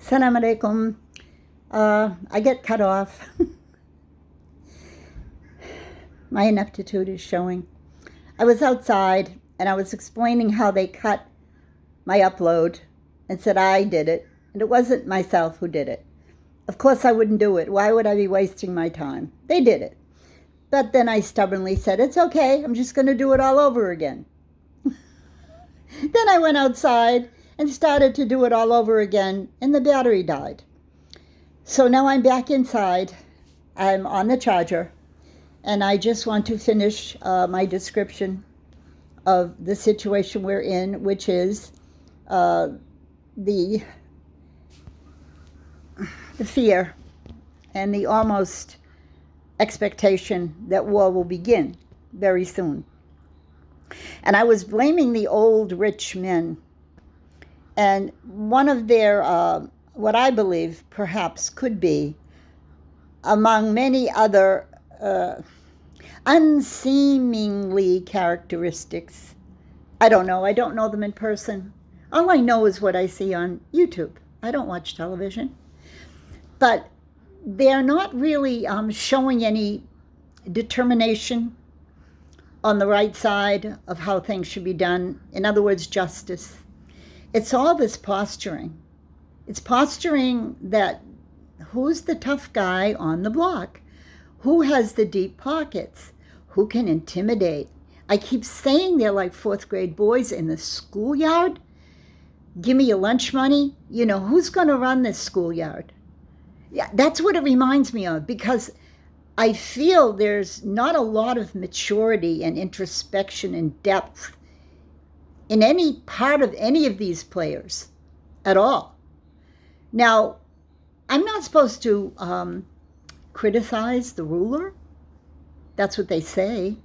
Assalamu alaikum. I get cut off. My ineptitude is showing. I was outside and I was explaining how they cut my upload and said I did it, and it wasn't myself who did it. Of course I wouldn't do it. Why would I be wasting my time? They did it. But then I stubbornly said, it's okay, I'm just going to do it all over again. Then I went outside and started to do it all over again, and the battery died. So now I'm back inside. I'm on the charger, and I just want to finish my description of the situation we're in, which is the fear and the almost expectation that war will begin very soon. And I was blaming the old rich men. And one of their, what I believe perhaps could be, among many other unseemingly characteristics, I don't know them in person. All I know is what I see on YouTube. I don't watch television. But they're not really showing any determination on the right side of how things should be done. In other words, justice. It's all this posturing. It's posturing that who's the tough guy on the block? Who has the deep pockets? Who can intimidate? I keep saying they're like fourth grade boys in the schoolyard. Give me your lunch money. You know, who's going to run this schoolyard? Yeah, that's what it reminds me of, because I feel there's not a lot of maturity and introspection and depth in any part of any of these players at all. Now, I'm not supposed to criticize the ruler. That's what they say.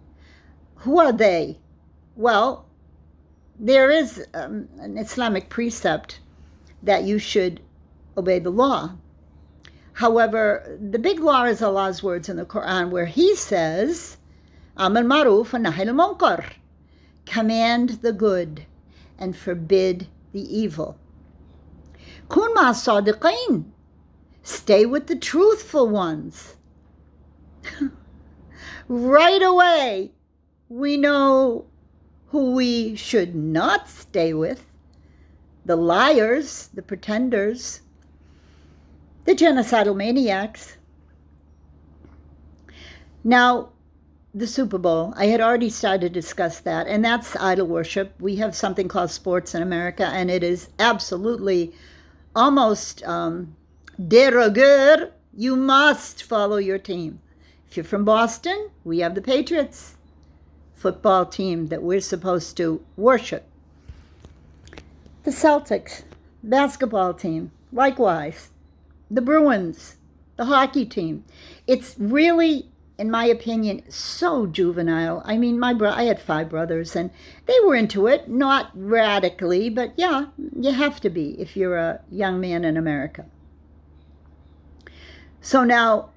Who are they? Well, there is an Islamic precept that you should obey the law. However, the big law is Allah's words in the Quran, where He says, Amr maruf wa nahy anil munkar. Command the good and forbid the evil. Kun ma sadiqin. Stay with the truthful ones. Right away, we know who we should not stay with. The liars, the pretenders, the genocidal maniacs. Now, the Super Bowl, I had already started to discuss that, and that's idol worship. We have something called sports in America, and it is absolutely almost de rigueur. You must follow your team. If you're from Boston, we have the Patriots football team that we're supposed to worship. The Celtics basketball team, likewise. The Bruins, the hockey team. It's really, in my opinion, so juvenile. I mean, I had 5 brothers, and they were into it, not radically, but yeah, you have to be if you're a young man in America. So now,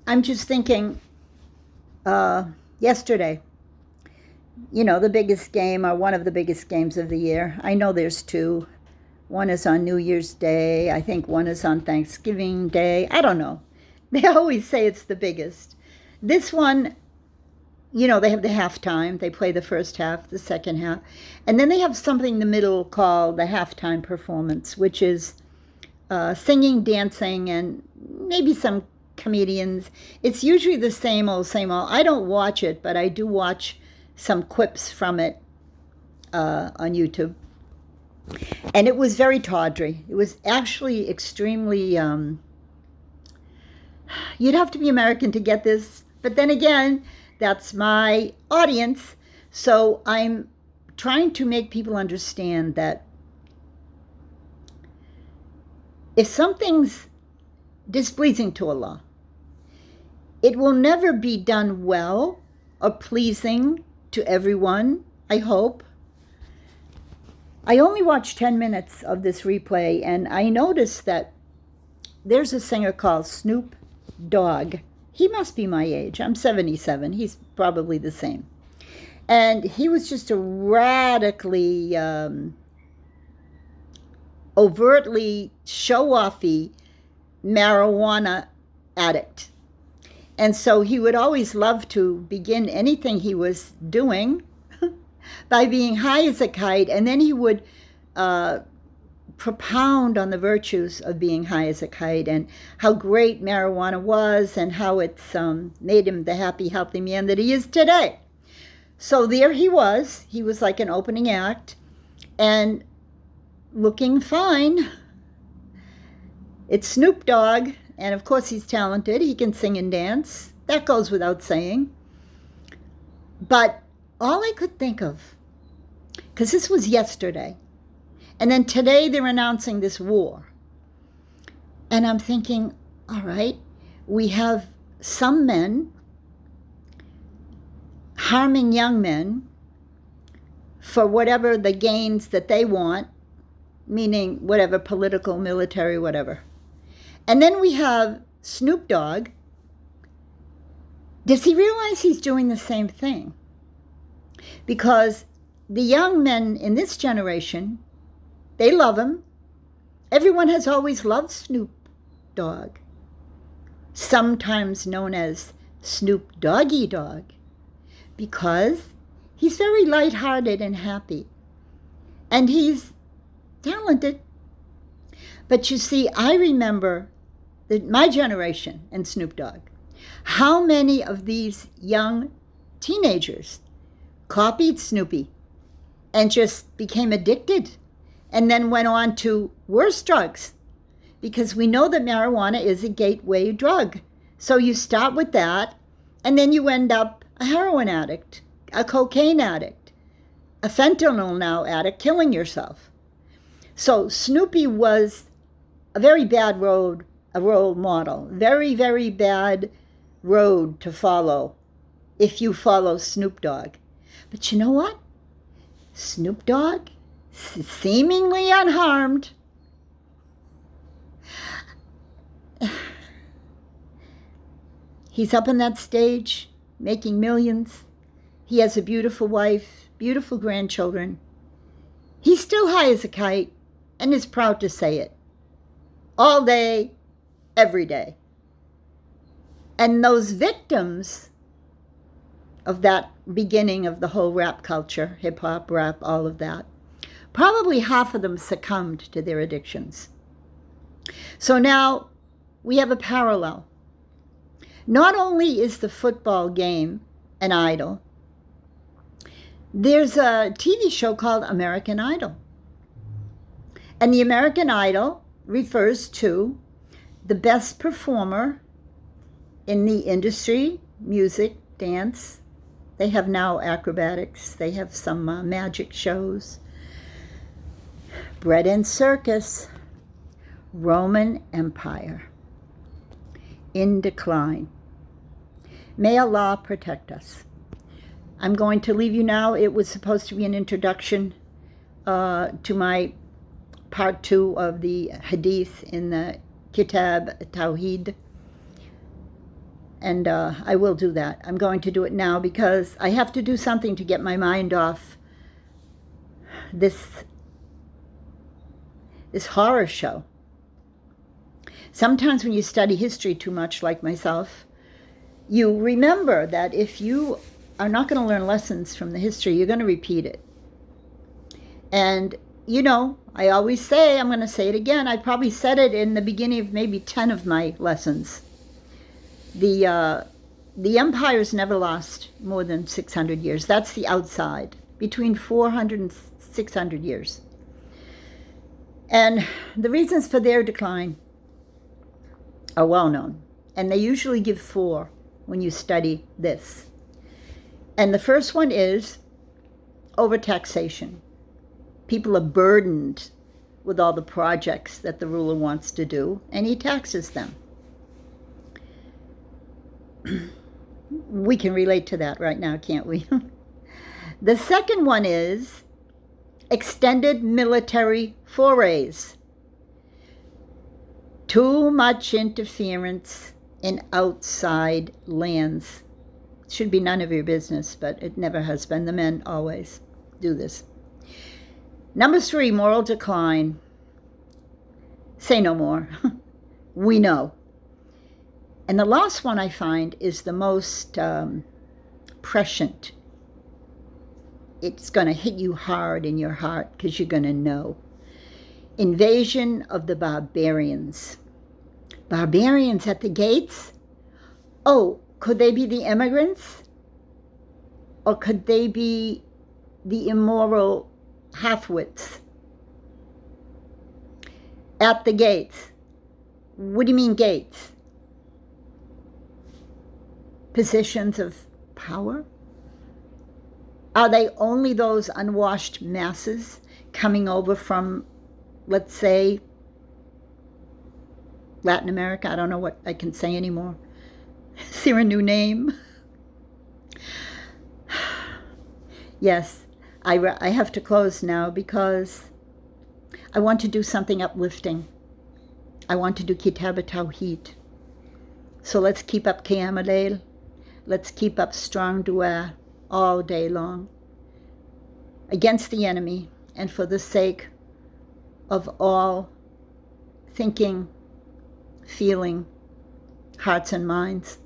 I'm just thinking, yesterday, you know, the biggest game, or one of the biggest games of the year. I know there's 2. One is on New Year's Day. I think one is on Thanksgiving Day. I don't know. They always say it's the biggest. This one, you know, they have the halftime. They play the first half, the second half. And then they have something in the middle called the halftime performance, which is singing, dancing, and maybe some comedians. It's usually the same old, same old. I don't watch it, but I do watch some clips from it on YouTube. And it was very tawdry. It was actually extremely, you'd have to be American to get this. But then again, that's my audience. So I'm trying to make people understand that if something's displeasing to Allah, it will never be done well or pleasing to everyone, I hope. I only watched 10 minutes of this replay, and I noticed that there's a singer called Snoop Dogg. He must be my age. I'm 77. He's probably the same. And he was just a radically overtly show-offy marijuana addict. And so he would always love to begin anything he was doing by being high as a kite, and then he would propound on the virtues of being high as a kite and how great marijuana was and how it's made him the happy, healthy man that he is today. So there he was like an opening act and looking fine. It's Snoop Dogg, and of course he's talented. He can sing and dance. That goes without saying. But all I could think of, because this was yesterday, and then today they're announcing this war. And I'm thinking, all right, we have some men harming young men for whatever the gains that they want, meaning whatever political, military, whatever. And then we have Snoop Dogg. Does he realize he's doing the same thing? Because the young men in this generation, they love him. Everyone has always loved Snoop Dogg, sometimes known as Snoop Doggy Dogg, because he's very lighthearted and happy. And he's talented. But you see, I remember that my generation and Snoop Dogg, how many of these young teenagers copied Snoopy and just became addicted and then went on to worse drugs, because we know that marijuana is a gateway drug. So you start with that, and then you end up a heroin addict, a cocaine addict, a fentanyl now addict, killing yourself. So Snoopy was a very bad role model, very, very bad road to follow if you follow Snoop Dogg. But you know what? Snoop Dogg, seemingly unharmed, he's up on that stage making millions. He has a beautiful wife, beautiful grandchildren. He's still high as a kite and is proud to say it. All day, every day. And those victims of that beginning of the whole rap culture, hip-hop, rap, all of that, probably half of them succumbed to their addictions. So now we have a parallel. Not only is the football game an idol, there's a TV show called American Idol. And the American Idol refers to the best performer in the industry, music, dance. They have now acrobatics. They have some magic shows. Bread and circus. Roman Empire. In decline. May Allah protect us. I'm going to leave you now. It was supposed to be an introduction to my part 2 of the hadith in the Kitab Tawheed. And I will do that. I'm going to do it now because I have to do something to get my mind off this horror show. Sometimes when you study history too much, like myself, you remember that if you are not going to learn lessons from the history, you're going to repeat it. And, you know, I always say, I'm going to say it again, I probably said it in the beginning of maybe 10 of my lessons. The empires never last more than 600 years. That's the outside, between 400 and 600 years. And the reasons for their decline are well known. And they usually give 4 when you study this. And the first one is overtaxation. People are burdened with all the projects that the ruler wants to do, and he taxes them. We can relate to that right now, can't we? The second one is extended military forays. Too much interference in outside lands. Should be none of your business, but it never has been. The men always do this. Number 3, moral decline. Say no more. We know. And the last one I find is the most prescient. It's going to hit you hard in your heart because you're going to know. Invasion of the barbarians. Barbarians at the gates? Oh, could they be the immigrants? Or could they be the immoral half-wits? At the gates. What do you mean gates? Positions of power? Are they only those unwashed masses coming over from, let's say, Latin America? I don't know what I can say anymore. Is there a new name? Yes, I have to close now because I want to do something uplifting. I want to do Kitab Tawhid. So let's keep up Qiyam al-Layl. Let's keep up strong dua all day long against the enemy and for the sake of all thinking, feeling, hearts and minds.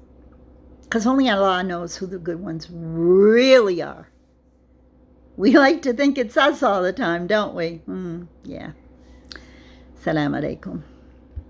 Because only Allah knows who the good ones really are. We like to think it's us all the time, don't we? Yeah. Assalamu alaikum.